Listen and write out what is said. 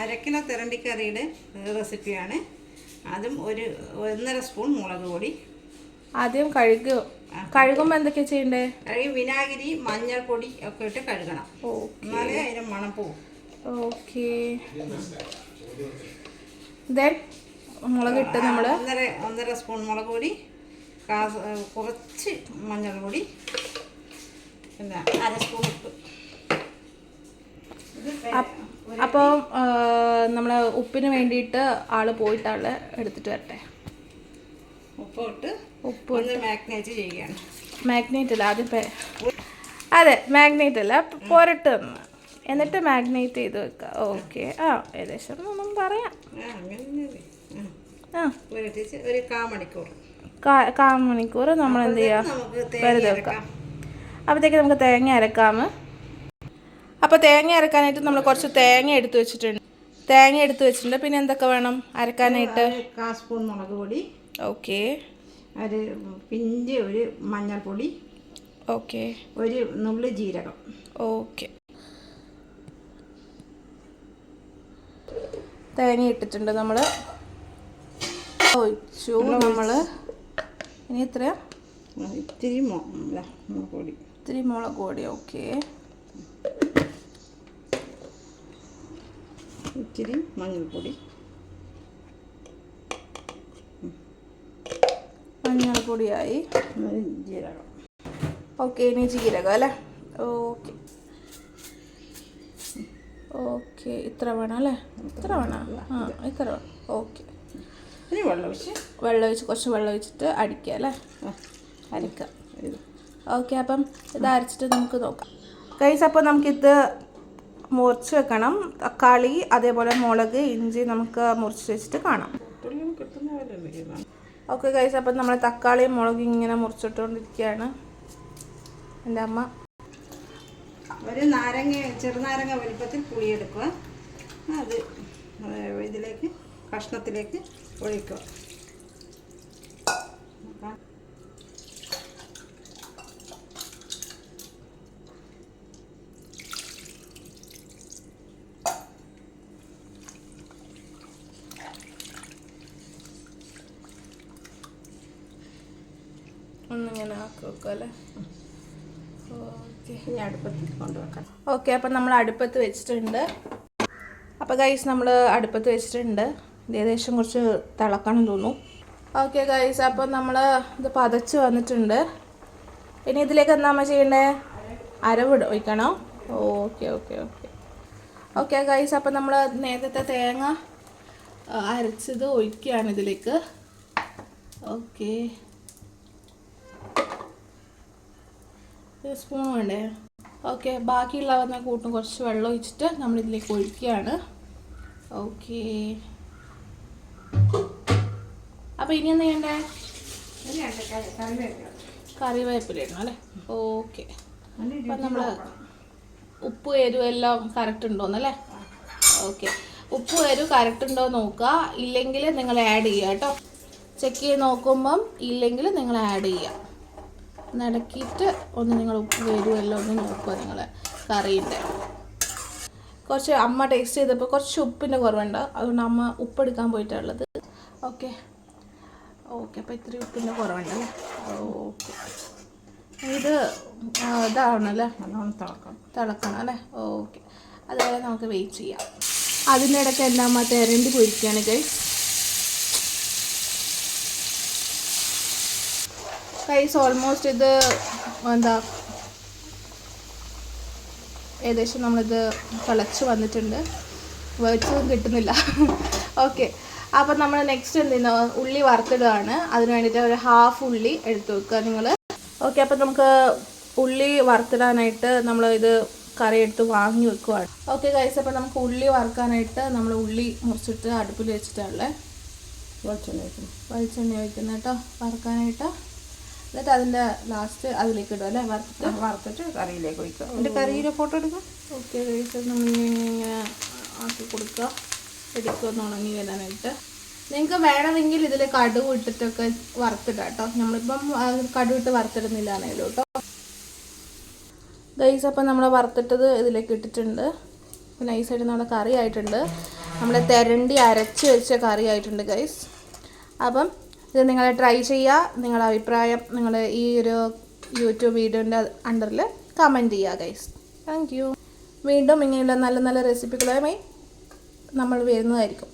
അര കിലോ തിരണ്ടിക്കറിയുടെ റെസിപ്പിയാണ്. അതും ഒരു 1.5 സ്പൂൺ മുളക് പൊടി. ആദ്യം കഴുകുമ്പോൾ എന്തൊക്കെയാ ചെയ്യണ്ടേ? വിനാഗിരി, മഞ്ഞൾപ്പൊടി ഒക്കെ ഇട്ട് കഴുകണം. എന്നാലേ അതിന് മണം പോവും. ഓക്കെ. ദെൻ മുളക് ഇട്ട് നമ്മൾ 1.5 സ്പൂൺ മുളക് പൊടി, കുറച്ച് മഞ്ഞൾപ്പൊടി, പിന്നെ 1/2 സ്പൂൺ ഉപ്പ്. അപ്പോൾ നമ്മൾ ഉപ്പിന് വേണ്ടിയിട്ട് ആള് പോയിട്ടാള് എടുത്തിട്ട് വരട്ടെ. ഉപ്പ് മാഗ്നേറ്റ് ചെയ്യുകയാണ്. മാഗ്നേറ്റ് അല്ല, ആദ്യം അതെ മാഗ്നേറ്റ് അല്ല, പുരട്ട് എന്നിട്ട് മാഗ്നേറ്റ് ചെയ്ത് വെക്കുക. ഓക്കെ. ഏകദേശം ഒന്നും പറയാം. ഒരു 1/4 മണിക്കൂർ നമ്മൾ എന്ത് ചെയ്യാം, വെറുതെ വെക്കാം. അപ്പോഴത്തേക്ക് നമുക്ക് തേങ്ങ അരക്കാം. അപ്പോൾ തേങ്ങ അരക്കാനായിട്ട് നമ്മൾ കുറച്ച് തേങ്ങ എടുത്ത് വെച്ചിട്ടുണ്ട്. പിന്നെ എന്തൊക്കെ വേണം അരക്കാനായിട്ട്? 1/4 സ്പൂൺ മുളക് പൊടി. ഓക്കെ. ഒരു മഞ്ഞൾപ്പൊടി. ഓക്കെ. ഒരു നുള്ളി ജീരകം. ഓക്കെ. തേങ്ങ ഇട്ടിട്ടുണ്ട്, നമ്മൾ ഒഴിച്ചു. ഇനി ഇത്രയാ? ഇത്തിരി മുളക് പൊടി. ഓക്കെ. ഇത്തിരി മഞ്ഞൾപ്പൊടിയായി. ജീരകം. ഓക്കെ. ഇനി ജീരകം അല്ലേ? ഓക്കെ. ഇത്ര വേണം അല്ലേ? ഇത്ര വേണം. ഇത്ര വേണം. ഓക്കെ. ഇനി കുറച്ച് വെള്ളം ഒഴിച്ചിട്ട് അടിക്കുക അല്ലേ? അരക്കുക. ഓക്കെ. അപ്പം ഇത് അരച്ചിട്ട് നമുക്ക് നോക്കാം ഗൈസ്. അപ്പോൾ നമുക്കിത് മുറിച്ച് വെക്കണം. തക്കാളി, അതേപോലെ മുളക്, ഇഞ്ചി നമുക്ക് മുറിച്ച് വെച്ചിട്ട് കാണാം. Okay guys. അപ്പം നമ്മൾ തക്കാളിയും മുളകും ഇങ്ങനെ മുറിച്ചിട്ടുകൊണ്ടിരിക്കുകയാണ് എൻ്റെ അമ്മ. ഒരു ചെറുനാരങ്ങ വലിപ്പത്തിൽ പുളിയെടുക്കുക. അത് കഷ്ണത്തിലേക്ക് ഒഴിക്കുക. ഒന്നിങ്ങനെ ആക്കി വെക്കുക അല്ലേ? അടുപ്പത്തിൽ കൊണ്ടുവെക്കാം. ഓക്കെ. അപ്പം നമ്മൾ അടുപ്പത്ത് വെച്ചിട്ടുണ്ട്. അപ്പോൾ ഗൈസ് നമ്മൾ അടുപ്പത്ത് വെച്ചിട്ടുണ്ട്. ഇത് ഏകദേശം കുറച്ച് തിളക്കണം തോന്നുന്നു. Okay guys. അപ്പം നമ്മൾ ഇത് പതച്ച് വന്നിട്ടുണ്ട്. ഇനി ഇതിലേക്ക് എന്താ നമ്മൾ ചെയ്യണ്ടേ? അരവ് ഒഴിക്കണം. Okay guys. അപ്പം നമ്മൾ നേരത്തെ തേങ്ങ അരച്ചത് ഒഴിക്കുകയാണ് ഇതിലേക്ക്. ഓക്കെ. സ്പൂൺ വേണ്ടേ? ഓക്കെ. ബാക്കിയുള്ള വന്ന കൂട്ടും കുറച്ച് വെള്ളം ഒഴിച്ചിട്ട് നമ്മളിതിലേക്ക് ഒഴിക്കുകയാണ്. ഓക്കെ. അപ്പോൾ ഇനി എന്താ ചെയ്യണ്ടേ? കറിവേപ്പില ഇടണം അല്ലേ? ഓക്കെ. അപ്പം നമ്മൾ ഉപ്പ് എരിവ് എല്ലാം കറക്റ്റ് ഉണ്ടോന്നല്ലേ? ഓക്കെ. ഉപ്പ് എരിവ് കറക്റ്റ് ഉണ്ടോ നോക്കുക. ഇല്ലെങ്കിൽ നിങ്ങൾ ആഡ് ചെയ്യുക കേട്ടോ. ചെക്ക് ചെയ്ത് നോക്കുമ്പം ഇല്ലെങ്കിൽ നിങ്ങൾ ആഡ് ചെയ്യുക. നടക്കിയിട്ട് ഒന്ന് നിങ്ങൾ ഉപ്പ് വരുമല്ലോ ഒന്ന് നോക്കുക നിങ്ങൾ കറിയുടെ. കുറച്ച് അമ്മ ടേസ്റ്റ് ചെയ്തപ്പോൾ കുറച്ച് ഉപ്പിൻ്റെ കുറവുണ്ട്, അതുകൊണ്ട് അമ്മ ഉപ്പെടുക്കാൻ പോയിട്ടുള്ളത്. ഓക്കെ. അപ്പോൾ ഇത്തിരി ഉപ്പിൻ്റെ കുറവുണ്ടല്ലേ? ഓക്കെ. ഇത് ഇതാവണല്ലേ? തിളക്കണം അല്ലേ? ഓക്കെ. അതുവരെ നമുക്ക് വെയിറ്റ് ചെയ്യാം. അതിൻ്റെ ഇടയ്ക്ക് എൻ്റെ അമ്മ തിരണ്ടി പൊരിക്കുകയാണ് ഗൈസ്. ഓൾമോസ്റ്റ് ഇത് ഏകദേശം നമ്മളിത് തിളച്ച് വന്നിട്ടുണ്ട്. വെച്ചതും കിട്ടുന്നില്ല. ഓക്കെ. അപ്പം നമ്മൾ നെക്സ്റ്റ് എന്തെയ്യുന്നു, ഉള്ളി വറുത്തിടുകയാണ്. അതിന് വേണ്ടിയിട്ട് ഒരു 1/2 ഉള്ളി എടുത്ത് വെക്കുക നിങ്ങൾ. ഓക്കെ. അപ്പം നമുക്ക് ഉള്ളി വറുത്തിടാനായിട്ട് നമ്മൾ ഇത് കറി എടുത്ത് വാങ്ങി വെക്കുകയാണ്. Okay guys. അപ്പം നമുക്ക് ഉള്ളി വറുക്കാനായിട്ട് നമ്മൾ ഉള്ളി മുറിച്ചിട്ട് അടുപ്പിൽ വെച്ചിട്ടുള്ള വെളിച്ചെണ്ണ ഒഴിക്കുന്നത് കേട്ടോ വറുക്കാനായിട്ട്. എന്നിട്ട് അതിൻ്റെ ലാസ്റ്റ് അതിലേക്ക് ഇടുക അല്ലേ? വറുത്തിട്ട് കറിയിലേക്ക് ഒഴിക്കുക. എൻ്റെ കറിയിലെ ഫോട്ടോ എടുക്കുക. Okay guys. നമ്മളിങ്ങനെ ആക്കി കൊടുക്കുക. എടുക്കുമെന്ന് ഉണങ്ങി വരാനായിട്ട്. നിങ്ങൾക്ക് വേണമെങ്കിൽ ഇതിൽ കടുക് ഇട്ടിട്ടൊക്കെ വറുത്തിടാം കേട്ടോ. നമ്മളിപ്പം കടുക് ഇട്ട് വറുത്തിടുന്നില്ല ആണെങ്കിലും കേട്ടോ ഗൈസ്. അപ്പം നമ്മൾ വറുത്തിട്ടത് ഇതിലേക്ക് ഇട്ടിട്ടുണ്ട്. നൈസായിട്ട് നമ്മുടെ കറി ആയിട്ടുണ്ട്. നമ്മൾ തിരണ്ടി അരച്ച് വെച്ച കറി ആയിട്ടുണ്ട് ഗൈസ്. അപ്പം ഇത് നിങ്ങൾ ട്രൈ ചെയ്യുക. നിങ്ങളുടെ അഭിപ്രായം നിങ്ങൾ ഈ ഒരു യൂട്യൂബ് വീഡിയോൻ്റെ അണ്ടറിൽ കമൻറ്റ് ചെയ്യുക ഗൈസ്. Thank you. വീണ്ടും ഇങ്ങനെയുള്ള നല്ല നല്ല റെസിപ്പികളുമായി നമ്മൾ വരുന്നതായിരിക്കും.